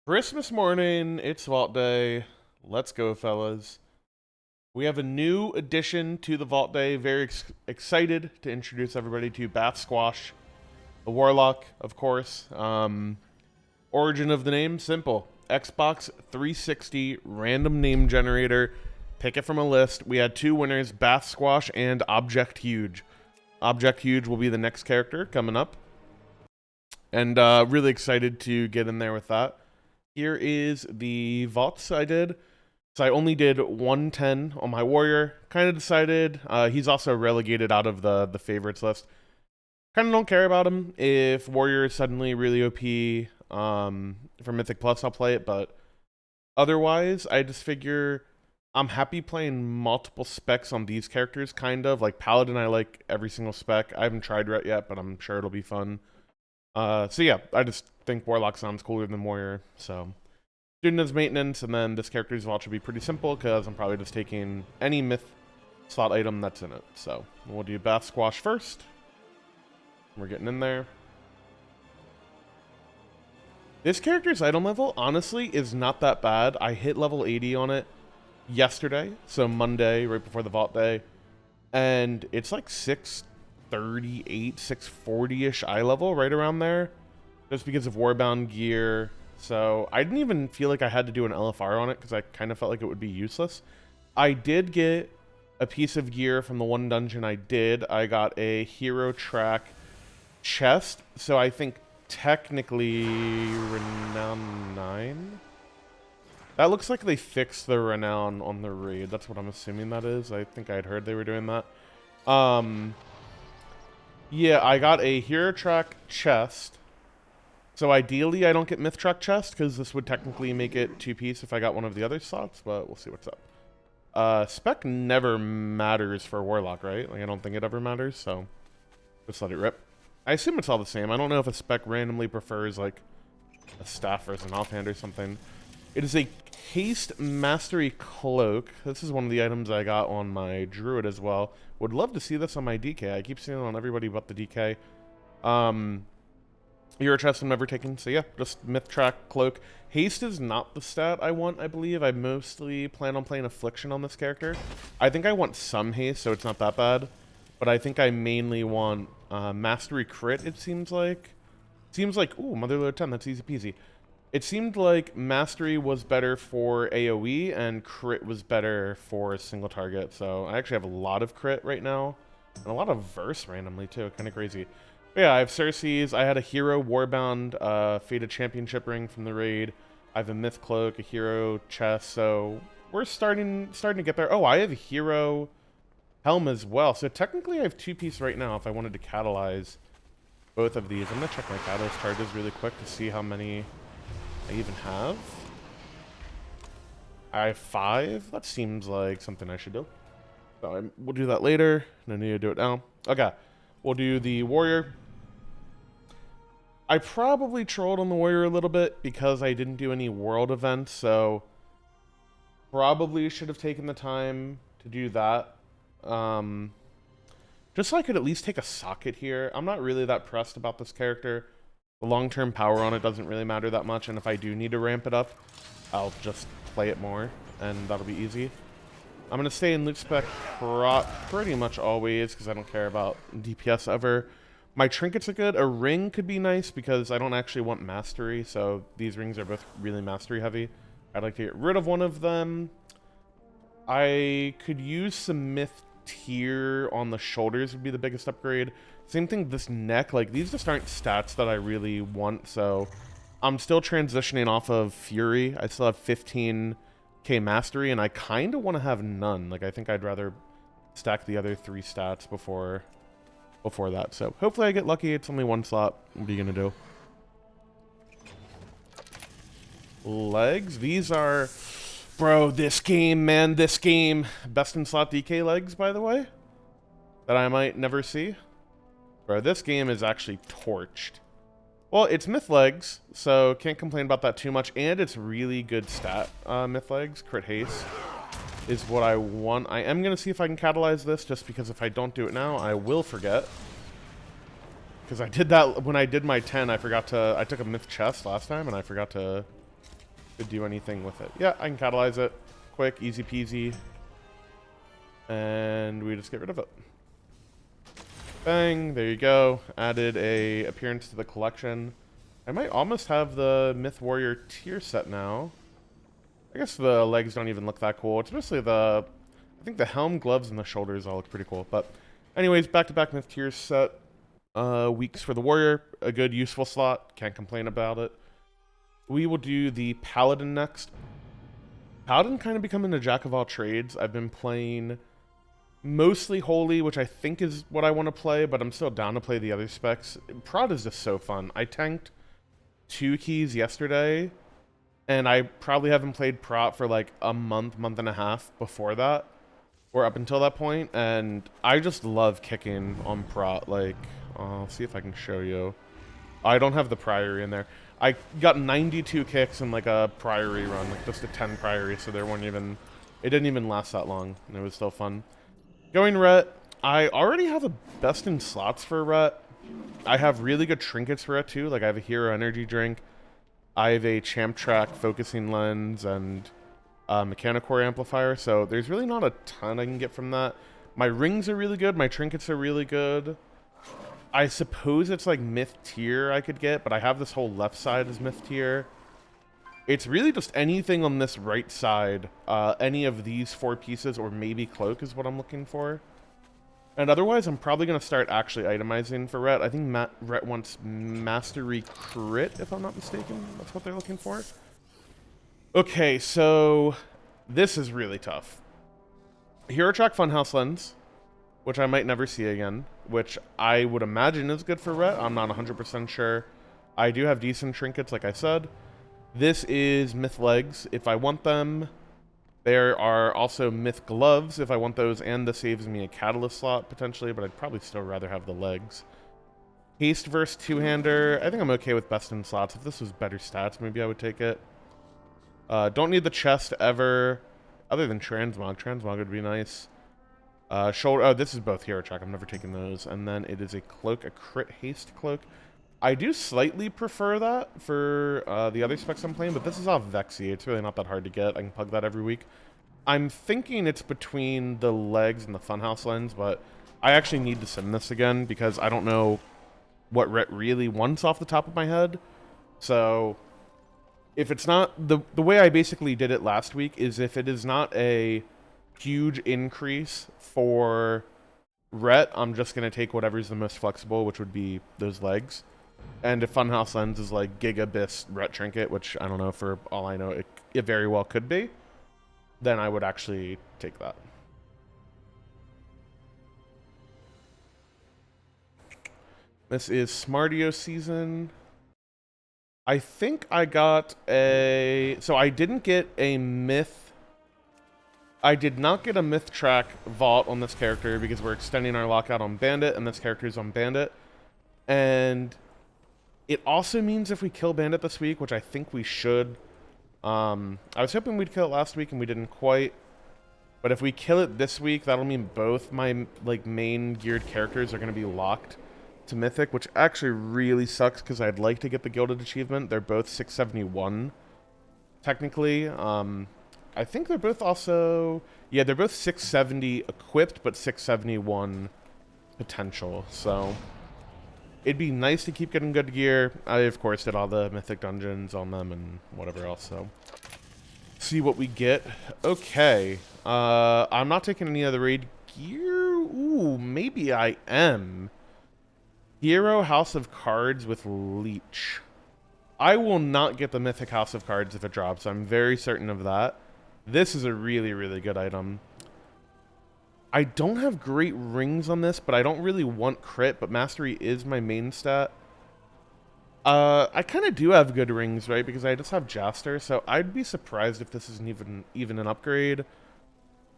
Christmas morning, it's Vault Day. Let's go, fellas. We have a new addition to the Vault Day. Very excited to introduce everybody to Bath Squash, the Warlock, of course. Origin of the name, simple. Xbox 360 random name generator. Pick it from a list. We had two winners, Bath Squash and Object Huge. Object Huge will be the next character coming up. And really excited to get in there with that. Here is the vaults I did. So I only did 110 on my warrior. Kind of decided he's also relegated out of the favorites list. Kind of don't care about him. If warrior is suddenly really OP for Mythic Plus, I'll play it. But otherwise, I just figure I'm happy playing multiple specs on these characters. Kind of like Paladin. I like every single spec. I haven't tried Ret yet, but I'm sure it'll be fun. So yeah, I just think Warlock sounds cooler than Warrior. So student as maintenance, and then this character's vault should be pretty simple because I'm probably just taking any myth slot item that's in it. So we'll do Bath Squash first. We're getting in there. This character's item level, honestly, is not that bad. I hit level 80 on it yesterday, so Monday, right before the vault day, and it's like 638, 640-ish eye level, right around there, just because of Warbound gear. So I didn't even feel like I had to do an LFR on it because I kind of felt like it would be useless. I did get a piece of gear from the one dungeon I did. I got a hero track chest, so I think technically Renown 9? That looks like they fixed the Renown on the raid. That's what I'm assuming that is. I think I'd heard they were doing that. Yeah, I got a hero track chest. So ideally, I don't get myth track chest because this would technically make it two-piece if I got one of the other slots, but we'll see what's up. Spec never matters for Warlock, right? Like, I don't think it ever matters, so just let it rip. I assume it's all the same. I don't know if a spec randomly prefers, like, a staff versus an offhand or something. It is a Haste Mastery Cloak. This is one of the items I got on my Druid as well. Would love to see this on my DK. I keep seeing it on everybody but the DK. Hero chest I'm never taking, so yeah, just Myth Track Cloak. Haste is not the stat I want, I believe. I mostly plan on playing Affliction on this character. I think I want some haste, so it's not that bad. But I think I mainly want Mastery Crit, it seems like. Seems like, ooh, Motherlode 10, that's easy peasy. It seemed like Mastery was better for AoE and Crit was better for a single target. So I actually have a lot of Crit right now. And a lot of Verse randomly too, kind of crazy. But yeah, I have Cersei's. I had a Hero Warbound Fated Championship ring from the raid. I have a Myth Cloak, a Hero chest. So we're starting to get there. Oh, I have a Hero Helm as well. So technically I have two-piece right now if I wanted to catalyze both of these. I'm going to check my catalyst charges really quick to see how many I even have. I have 5. That seems like something I should do. So we'll do that later. No need to do it now. Okay. We'll do the Warrior. I probably trolled on the Warrior a little bit because I didn't do any world events, so probably should have taken the time to do that. Just so I could at least take a socket here. I'm not really that pressed about this character. The long-term power on it doesn't really matter that much, and if I do need to ramp it up, I'll just play it more, and that'll be easy. I'm going to stay in loot spec pretty much always, because I don't care about DPS ever. My trinkets are good. A ring could be nice, because I don't actually want mastery, so these rings are both really mastery heavy. I'd like to get rid of one of them. I could use some myth tier on the shoulders would be the biggest upgrade. Same thing this neck. Like, these just aren't stats that I really want, so I'm still transitioning off of Fury. I still have 15k mastery, and I kind of want to have none. Like, I think I'd rather stack the other 3 stats before that. So hopefully I get lucky. It's only one slot. What are you gonna do? Legs. These are, bro, this game, man, this game. Best in slot DK legs, by the way, that I might never see. Bro, this game is actually torched. Well, it's myth legs, so can't complain about that too much, and it's really good stat myth legs. Crit haste is what I want. I am going to see if I can catalyze this, just because if I don't do it now, I will forget. Because I did that when I did my 10, I took a myth chest last time, and I forgot to to do anything with it. Yeah, I can catalyze it. Quick, easy peasy. And we just get rid of it. Bang, there you go. Added a appearance to the collection. I might almost have the Myth Warrior tier set now. I guess the legs don't even look that cool. It's mostly I think the helm, gloves, and the shoulders all look pretty cool. But anyways, back-to-back Myth tier set. Weeks for the Warrior. A good, useful slot. Can't complain about it. We will do the Paladin next. Paladin kind of becoming a jack of all trades. I've been playing mostly Holy, which I think is what I want to play, but I'm still down to play the other specs. Prod is just so fun. I tanked 2 keys yesterday, and I probably haven't played Prot for like a month and a half before that, or up until that point, and I just love kicking on Prot. Like, I'll see if I can show you. I don't have the Priory in there. I got 92 kicks in like a Priory run, like just a 10 Priory, so there weren't even, it didn't even last that long, and it was still fun. Going Ret, I already have a best in slots for Ret. I have really good trinkets for Ret too. Like I have a Hero Energy Drink. I have a Champ Track Focusing Lens and Mechanicore Amplifier. So there's really not a ton I can get from that. My rings are really good. My trinkets are really good. I suppose it's like Myth tier I could get, but I have this whole left side as Myth tier. It's really just anything on this right side. Any of these 4 pieces, or maybe Cloak is what I'm looking for. And otherwise, I'm probably going to start actually itemizing for Ret. I think Ret wants Mastery Crit, if I'm not mistaken. That's what they're looking for. Okay, so this is really tough. Hero Track Funhouse Lens, which I might never see again, which I would imagine is good for Ret. I'm not 100% sure. I do have decent trinkets, like I said. This is Myth Legs, if I want them. There are also Myth Gloves, if I want those, and this saves me a Catalyst slot, potentially, but I'd probably still rather have the legs. Haste versus Two-Hander. I think I'm okay with best in slots. If this was better stats, maybe I would take it. Don't need the chest ever, other than Transmog. Transmog would be nice. Shoulder. Oh, this is both Hero Track. I'm never taking those. And then it is a Cloak, a Crit Haste Cloak. I do slightly prefer that for the other specs I'm playing, but this is off Vexy. It's really not that hard to get. I can plug that every week. I'm thinking it's between the legs and the Funhouse Lens, but I actually need to sim this again because I don't know what Ret really wants off the top of my head. So if it's not, the way I basically did it last week is if it is not a huge increase for Ret, I'm just going to take whatever's the most flexible, which would be those legs. And if Funhouse Lens is like Gigabis Ret Trinket, which I don't know, for all I know, it very well could be, then I would actually take that. This is Smartio season. I think I got a... So I didn't get a Myth... I did not get a Myth Track Vault on this character because we're extending our lockout on Bandit, and this character is on Bandit. And it also means if we kill Bandit this week, which I think we should... I was hoping we'd kill it last week, and we didn't quite. But if we kill it this week, that'll mean both my main geared characters are going to be locked to Mythic, which actually really sucks because I'd like to get the Gilded Achievement. They're both 671, technically. I think they're both also... Yeah, they're both 670 equipped, but 671 potential, so... It'd be nice to keep getting good gear. I, of course, did all the Mythic Dungeons on them and whatever else, so... See what we get. Okay. I'm not taking any other raid gear? Ooh, maybe I am. Hero House of Cards with Leech. I will not get the Mythic House of Cards if it drops. I'm very certain of that. This is a really, really good item. I don't have great rings on this, but I don't really want crit, but Mastery is my main stat. I kind of do have good rings, right? Because I just have Jaster, so I'd be surprised if this isn't even an upgrade.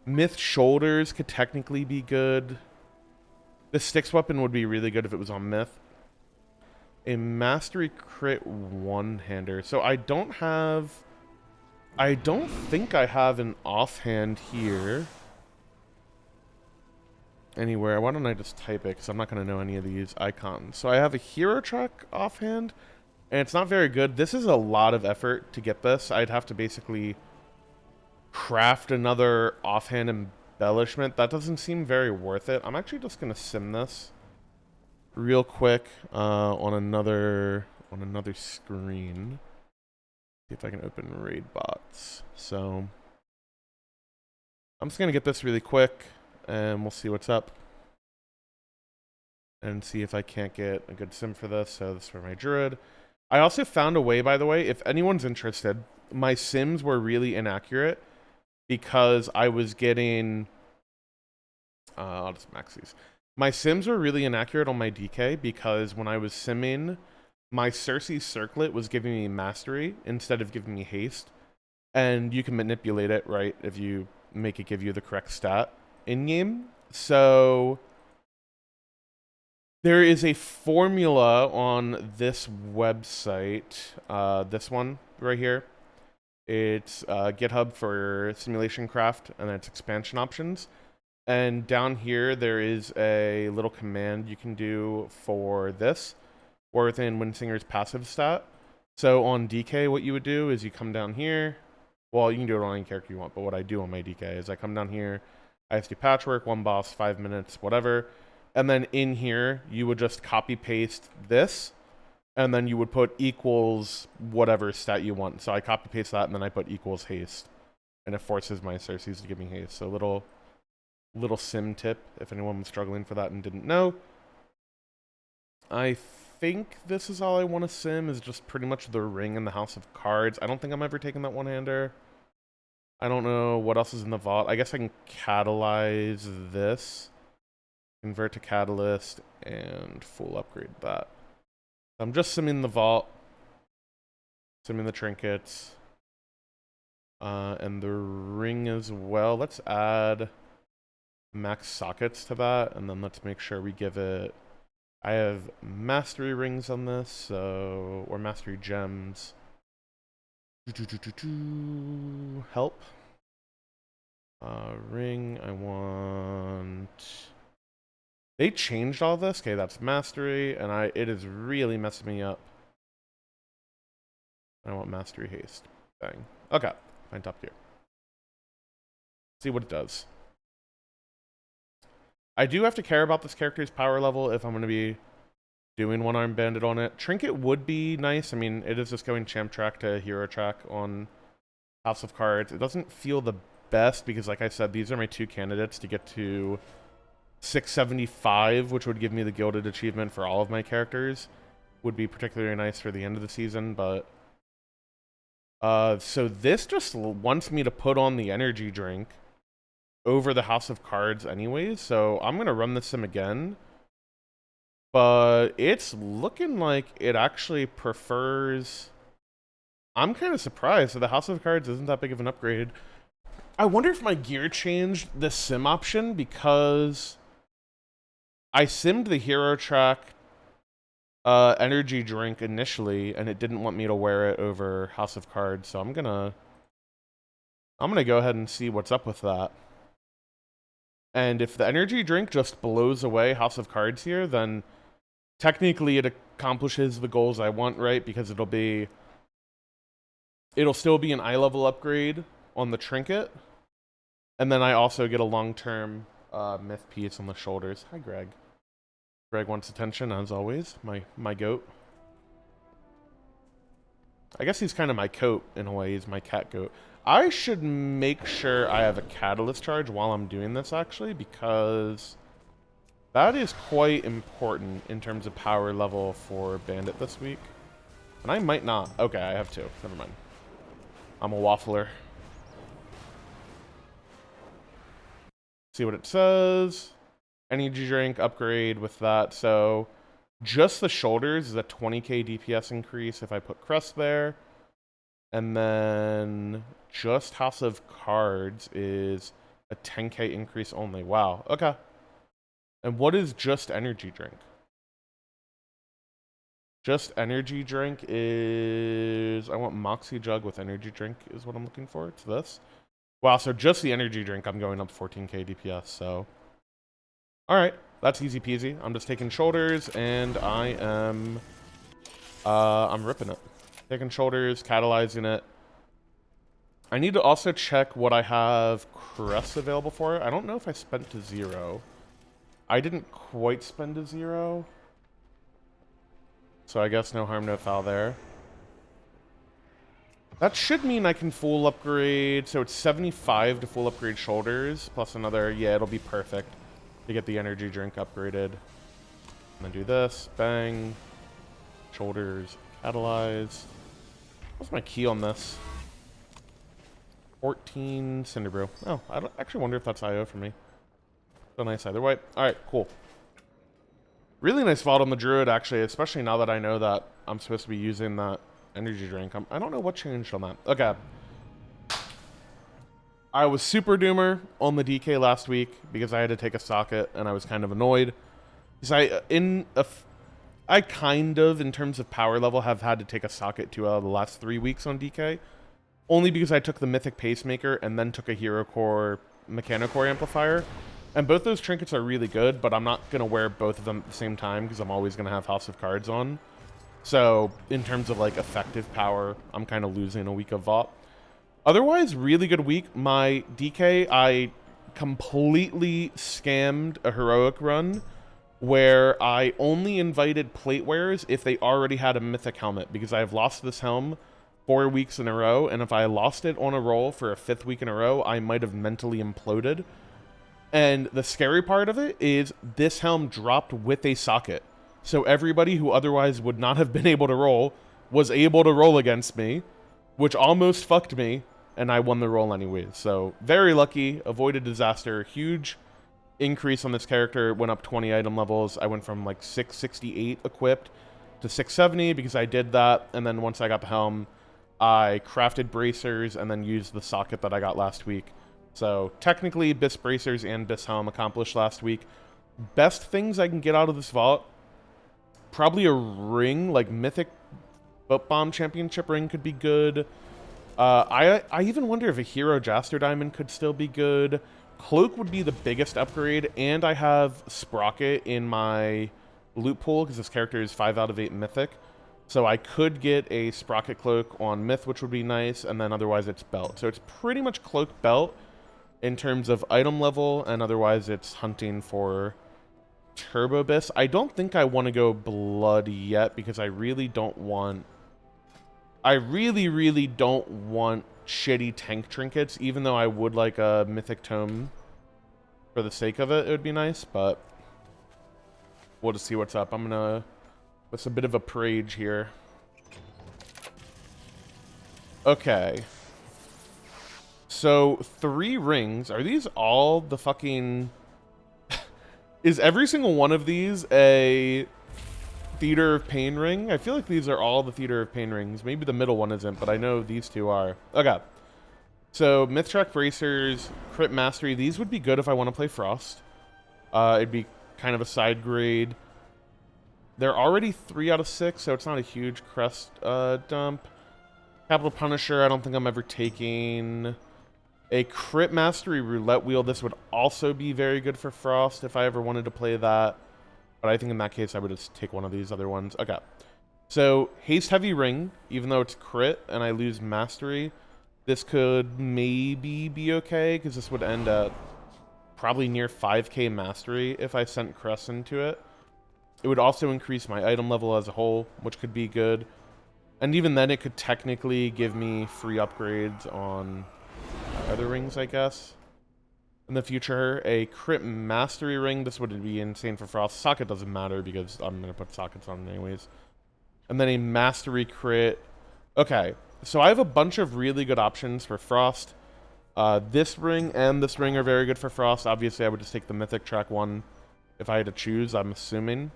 Myth Shoulders could technically be good. The Styx weapon would be really good if it was on Myth. A Mastery Crit one-hander. So I don't think I have an offhand here anywhere. Why don't I just type it, because I'm not going to know any of these icons. So I have a Hero Track offhand. And it's not very good. This is a lot of effort to get this. I'd have to basically craft another offhand embellishment. That doesn't seem very worth it. I'm actually just going to sim this real quick on another screen. See if I can open raid bots. So I'm just going to get this really quick, and we'll see what's up. And see if I can't get a good sim for this. So this is for my druid. I also found a way, by the way, if anyone's interested, my sims were really inaccurate because I was getting... I'll just max these. My sims were really inaccurate on my DK because when I was simming, my Cersei circlet was giving me mastery instead of giving me haste. And you can manipulate it, right, if you make it give you the correct stat in-game. So there is a formula on this website, this one right here. It's GitHub for simulation craft, and then it's expansion options. And down here, there is a little command you can do for this, or within Windsinger's passive stat. So on DK, what you would do is you come down here. Well, you can do it on any character you want, but what I do on my DK is I come down here, I have to do patchwork, 1 boss, 5 minutes, whatever. And then in here, you would just copy paste this, and then you would put equals whatever stat you want. So I copy paste that, and then I put equals haste, and it forces my Cersei's to give me haste. So little sim tip if anyone was struggling for that and didn't know. I think this is all I want to sim is just pretty much the ring in the House of Cards. I don't think I'm ever taking that one-hander. I don't know what else is in the vault. I guess I can catalyze this. Convert to catalyst and full upgrade that. I'm just simming the vault, simming the trinkets, and the ring as well. Let's add max sockets to that, and then let's make sure we give it... I have mastery rings on this, so... or mastery gems. Help. Ring, I want... They changed all this? Okay, that's mastery, and it is really messing me up. I want mastery haste. Bang. Okay, find top tier. See what it does. I do have to care about this character's power level if I'm going to be doing one-arm bandit on it. Trinket would be nice. I mean, it is just going champ track to hero track on House of Cards. It doesn't feel the best because, like I said, these are my two candidates to get to 675, which would give me the Gilded achievement for all of my characters. Would be particularly nice for the end of the season, but... so this just wants me to put on the energy drink over the House of Cards anyways, so I'm going to run this sim again. But it's looking like it actually prefers... I'm kind of surprised that the House of Cards isn't that big of an upgrade. I wonder if my gear changed the sim option because I simmed the hero track energy drink initially, and it didn't want me to wear it over House of Cards, so I'm gonna go ahead and see what's up with that. And if the energy drink just blows away House of Cards here, then technically it accomplishes the goals I want, right? Because it'll still be an eye level upgrade on the trinket. And then I also get a long-term myth piece on the shoulders. Hi, Greg. Greg wants attention, as always. My goat. I guess he's kind of my coat, in a way. He's my cat goat. I should make sure I have a catalyst charge while I'm doing this, actually, because that is quite important in terms of power level for Bandit this week. And I might not. Okay, I have two. Never mind. I'm a waffler. See what it says. Energy drink upgrade with that. So just the shoulders is a 20k DPS increase if I put Crest there. And then just House of Cards is a 10k increase only. Wow. Okay. And what is just energy drink? Just energy drink is... I want Moxie Jug with energy drink is what I'm looking for. It's this. Wow, so just the energy drink, I'm going up 14k DPS, so... Alright, that's easy peasy. I'm just taking shoulders, and I am I'm ripping it. Taking shoulders, catalyzing it. I need to also check what I have crests available for it. I don't know if I spent to 0. I didn't quite spend to 0. So I guess no harm, no foul there. That should mean I can full upgrade. So it's 75 to full upgrade shoulders, plus another, yeah, it'll be perfect to get the energy drink upgraded. I'm gonna do this, bang, shoulders, catalyze. What's my key on this? 14 Cinderbrew. Oh, I don't actually wonder if that's IO for me. So nice either way. Alright, cool. Really nice VOD on the Druid, actually, especially now that I know that I'm supposed to be using that energy drink. I don't know what changed on that. Okay. I was super doomer on the DK last week because I had to take a socket and I was kind of annoyed. Because I kind of, in terms of power level, have had to take a socket 2 out of the last 3 weeks on DK. Only because I took the Mythic Pacemaker and then took a Hero Core Mechanicore Amplifier. And both those trinkets are really good, but I'm not going to wear both of them at the same time because I'm always going to have House of Cards on. So, in terms of, like, effective power, I'm kind of losing a week of Vault. Otherwise, really good week. My DK, I completely scammed a Heroic run where I only invited plate wearers if they already had a Mythic helmet, because I have lost this helm 4 weeks in a row, and if I lost it on a roll for a 5th week in a row, I might have mentally imploded. And the scary part of it is this helm dropped with a socket. So everybody who otherwise would not have been able to roll was able to roll against me, which almost fucked me, and I won the roll anyways. So very lucky, avoided disaster, huge increase on this character, went up 20 item levels. I went from like 668 equipped to 670 because I did that, and then once I got the helm, I crafted bracers and then used the socket that I got last week. So technically, Bis Bracers and Bis Helm accomplished last week. Best things I can get out of this vault, probably a ring, like Mythic Boat Bomb Championship ring could be good. I even wonder if a Hero Jaster Diamond could still be good. Cloak would be the biggest upgrade, and I have Sprocket in my loot pool because this character is 5 out of 8 Mythic. So I could get a Sprocket Cloak on Myth, which would be nice, and then otherwise it's Belt. So it's pretty much Cloak Belt in terms of item level, and otherwise it's hunting for Turbo Bis. I don't think I want to go Blood yet because I really don't want... I really don't want shitty tank trinkets, even though I would like a Mythic Tome for the sake of it. It would be nice, but we'll just see what's up. I'm gonna... What's a bit of a parade here. Okay. So, 3 rings. Are these all the fucking... Is every single one of these a Theater of Pain ring? I feel like these are all the Theater of Pain rings. Maybe the middle one isn't, but I know these 2 are. Okay. So, Mythtrack Bracers, Crit Mastery. These would be good if I want to play Frost. It'd be kind of a side grade. They're already 3 out of 6, so it's not a huge crest dump. Capital Punisher, I don't think I'm ever taking. A Crit Mastery Roulette Wheel. This would also be very good for Frost if I ever wanted to play that. But I think in that case, I would just take one of these other ones. Okay. So, Haste Heavy Ring, even though it's crit and I lose Mastery, this could maybe be okay, because this would end at probably near 5k Mastery if I sent Crest into it. It would also increase my item level as a whole, which could be good. And even then, it could technically give me free upgrades on other rings, I guess. In the future, a Crit Mastery ring. This would be insane for Frost. Socket doesn't matter because I'm going to put sockets on anyways. And then a Mastery Crit. Okay, so I have a bunch of really good options for Frost. This ring and this ring are very good for Frost. Obviously, I would just take the Mythic Track one if I had to choose, I'm assuming.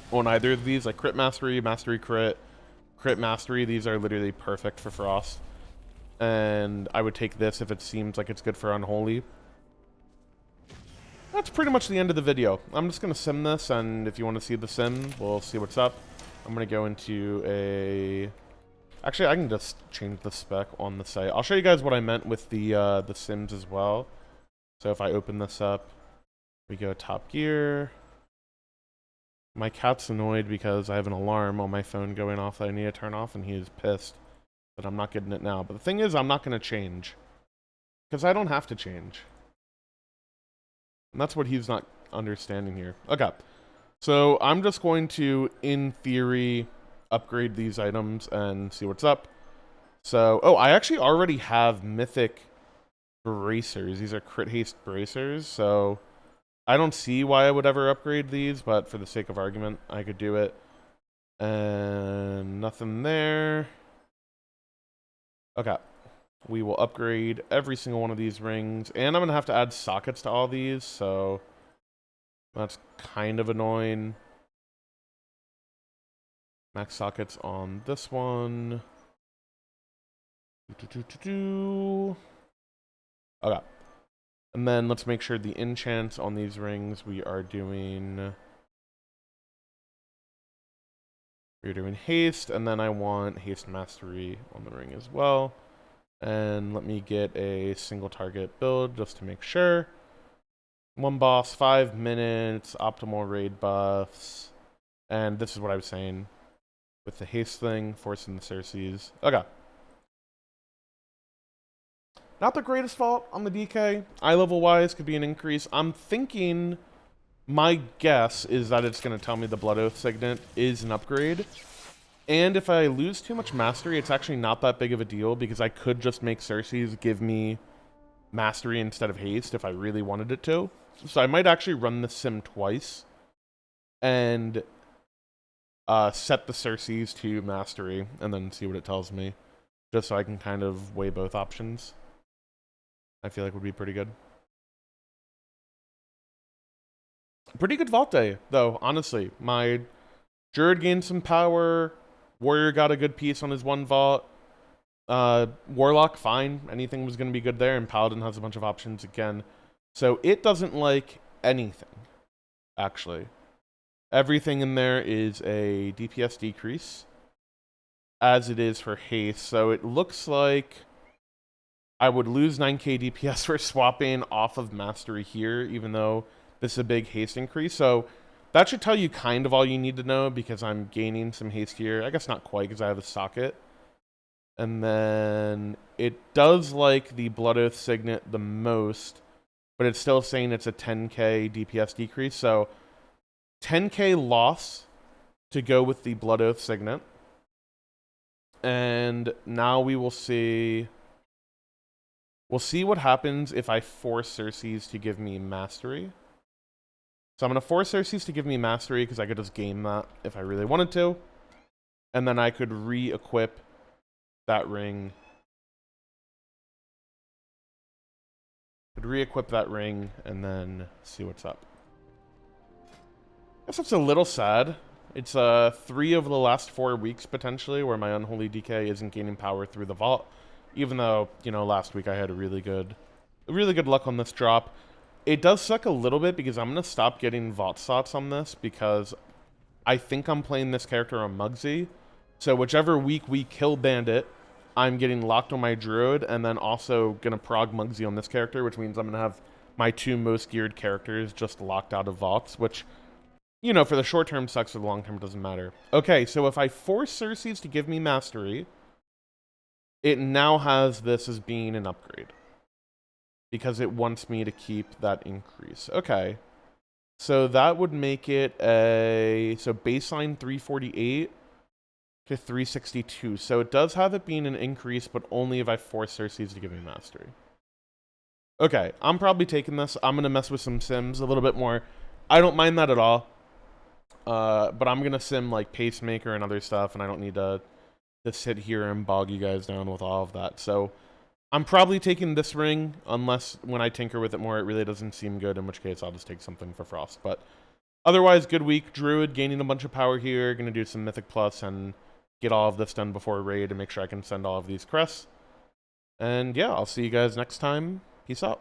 On either of these, like Crit Mastery, Mastery Crit, Crit Mastery, these are literally perfect for Frost. And I would take this if it seems like it's good for Unholy. That's pretty much the end of the video. I'm just going to sim this, and if you want to see the sim, we'll see what's up. I'm going to go into a... Actually, I can just change the spec on the site. I'll show you guys what I meant with the sims as well. So if I open this up, we go Top Gear. My cat's annoyed because I have an alarm on my phone going off that I need to turn off, and he is pissed that I'm not getting it now. But the thing is, I'm not going to change. Because I don't have to change. And that's what he's not understanding here. Okay. So I'm just going to, in theory, upgrade these items and see what's up. So, oh, I actually already have mythic bracers. These are crit haste bracers, so I don't see why I would ever upgrade these, but for the sake of argument, I could do it. And nothing there. Okay. We will upgrade every single one of these rings, and I'm going to have to add sockets to all these, so that's kind of annoying. Max sockets on this one. Okay. And then let's make sure the enchants on these rings we are doing... We're doing haste, and then I want haste mastery on the ring as well. And let me get a single target build just to make sure. One boss, 5 minutes, optimal raid buffs. And this is what I was saying with the haste thing, forcing the Circes. Okay. Not the greatest fault on the DK. Eye level wise could be an increase. I'm thinking, my guess is that it's going to tell me the Blood Oath Signet is an upgrade. And if I lose too much mastery, it's actually not that big of a deal because I could just make Circes give me mastery instead of haste if I really wanted it to. So I might actually run the sim twice and set the Circes to mastery and then see what it tells me, just so I can kind of weigh both options. I feel like would be pretty good. Pretty good vault day, though, honestly. My Druid gained some power. Warrior got a good piece on his one vault. Warlock, fine. Anything was going to be good there. And Paladin has a bunch of options again. So it doesn't like anything, actually. Everything in there is a DPS decrease, as it is for haste. So it looks like I would lose 9k DPS for swapping off of mastery here, even though this is a big haste increase. So that should tell you kind of all you need to know, because I'm gaining some haste here. I guess not quite, because I have a socket. And then it does like the Blood Oath Signet the most, but it's still saying it's a 10k DPS decrease. So 10k loss to go with the Blood Oath Signet. And now we will see... We'll see what happens if I force Circes to give me mastery. So I'm going to force Circes to give me mastery because I could just game that if I really wanted to. And then I could re-equip that ring. Could re-equip that ring and then see what's up. I guess it's a little sad. It's 3 of the last 4 weeks potentially where my Unholy DK isn't gaining power through the vault. Even though, you know, last week I had really good luck on this drop. It does suck a little bit because I'm going to stop getting vault slots on this because I think I'm playing this character on Mugsy. So whichever week we kill Bandit, I'm getting locked on my Druid and then also going to prog Mugsy on this character, which means I'm going to have my 2 most geared characters just locked out of vaults, which, you know, for the short term sucks, for the long term doesn't matter. Okay, so if I force Circes to give me mastery, it now has this as being an upgrade because it wants me to keep that increase. Okay. So that would make it so baseline 348 to 362. So it does have it being an increase, but only if I force Circes to give me mastery. Okay, I'm probably taking this. I'm going to mess with some sims a little bit more. I don't mind that at all. But I'm going to sim like Pacemaker and other stuff, and I don't need to sit here and bog you guys down with all of that. So I'm probably taking this ring, unless when I tinker with it more, it really doesn't seem good, in which case I'll just take something for Frost. But otherwise, good week. Druid gaining a bunch of power here. Going to do some Mythic Plus and get all of this done before raid and make sure I can send all of these crests. And yeah, I'll see you guys next time. Peace out.